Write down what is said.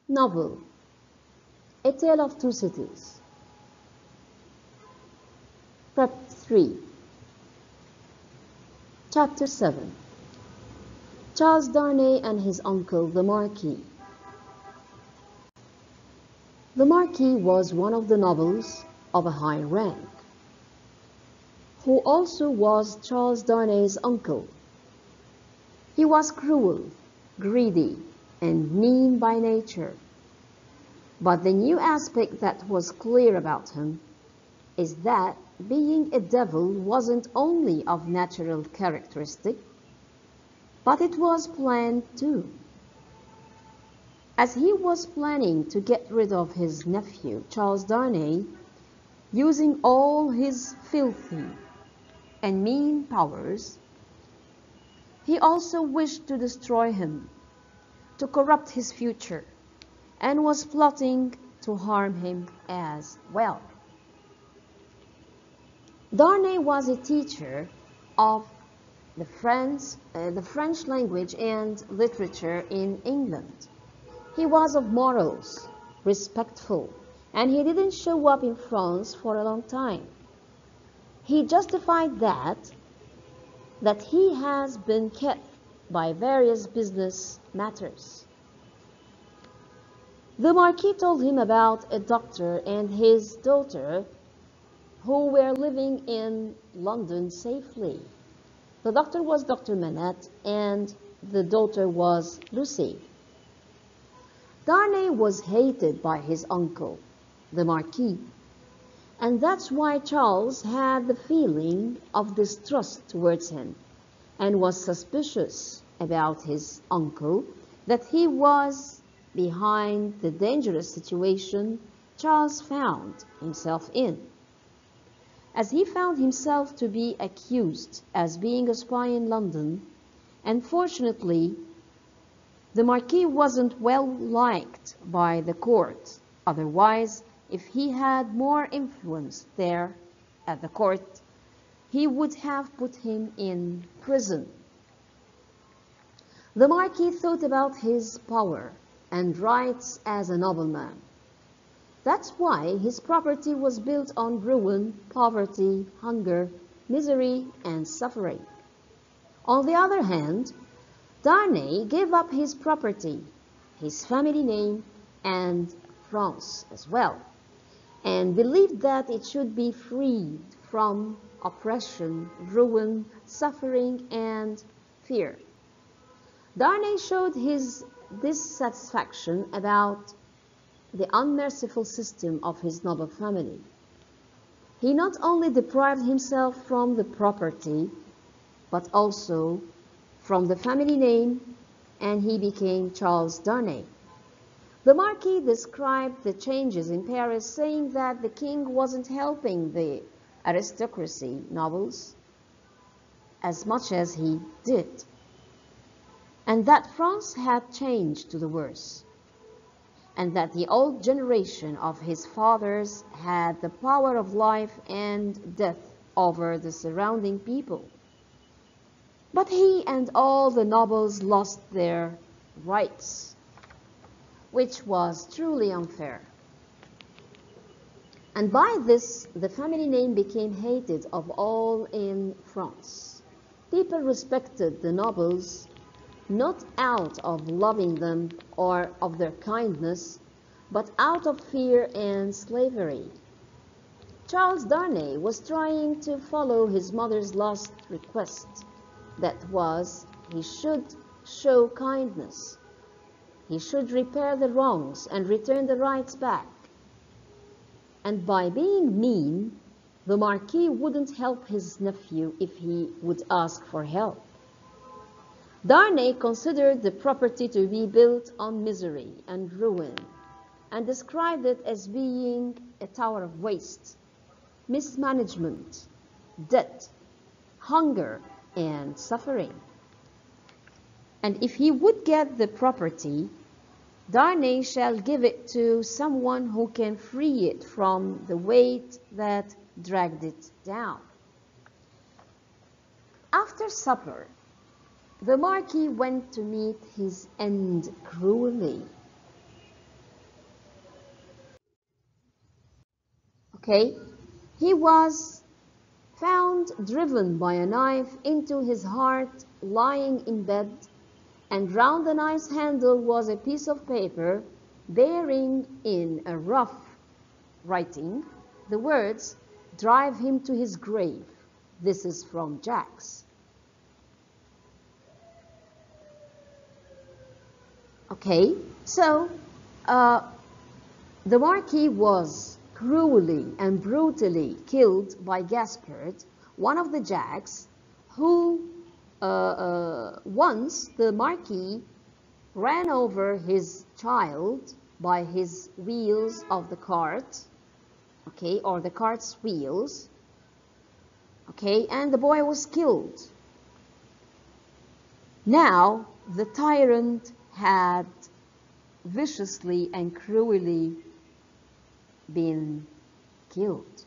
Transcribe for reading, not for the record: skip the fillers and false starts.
Novel, A Tale of Two Cities. Prep 3. Chapter 7. Charles Darnay and his uncle, the Marquis. The Marquis was one of the nobles of a high rank, who also was Charles Darnay's uncle. He was cruel, greedy, and mean by nature. But the new aspect that was clear about him is that being a devil wasn't only of natural characteristic, but it was planned too. As he was planning to get rid of his nephew, Charles Darnay, using all his filthy and mean powers, he also wished to destroy him, to corrupt his future, and was plotting to harm him as well. Darnay was a teacher of the French language and literature in England. He was of morals, respectful, and he didn't show up in France for a long time. He justified that he has been kept by various business matters. The Marquis told him about a doctor and his daughter who were living in London safely. The doctor was Dr. Manette and the daughter was Lucy. Darnay was hated by his uncle, the Marquis, and that's why Charles had the feeling of distrust towards him and was suspicious about his uncle, that he was behind the dangerous situation Charles found himself in. As he found himself to be accused as being a spy in London, and fortunately, the Marquis wasn't well liked by the court. Otherwise, if he had more influence there at the court, he would have put him in prison. The Marquis thought about his power and rights as a nobleman. That's why his property was built on ruin, poverty, hunger, misery, and suffering. On the other hand, Darnay gave up his property, his family name, and France as well, and believed that it should be freed from oppression, ruin, suffering, and fear. Darnay showed his dissatisfaction about the unmerciful system of his noble family. He not only deprived himself from the property, but also from the family name, and he became Charles Darnay. The Marquis described the changes in Paris, saying that the king wasn't helping the aristocracy nobles as much as he did, and that France had changed to the worse, and that the old generation of his fathers had the power of life and death over the surrounding people. But he and all the nobles lost their rights, which was truly unfair. And by this, the family name became hated of all in France. People respected the nobles not out of loving them or of their kindness, but out of fear and slavery. Charles Darnay was trying to follow his mother's last request, that was, he should show kindness. He should repair the wrongs and return the rights back. And by being mean, the Marquis wouldn't help his nephew if he would ask for help. Darnay considered the property to be built on misery and ruin, and described it as being a tower of waste, mismanagement, debt, hunger, and suffering. And if he would get the property, Darnay shall give it to someone who can free it from the weight that dragged it down. After supper, the Marquis went to meet his end cruelly. Okay, he was found driven by a knife into his heart, lying in bed, and round the knife's handle was a piece of paper bearing in a rough writing the words, "Drive him to his grave." This is from Jacques. Okay, so the Marquis was cruelly and brutally killed by Gaspard, one of the Jacques, who once the Marquis ran over his child by his wheels of the cart, okay, or the cart's wheels, okay, and the boy was killed. Now the tyrant had viciously and cruelly been killed.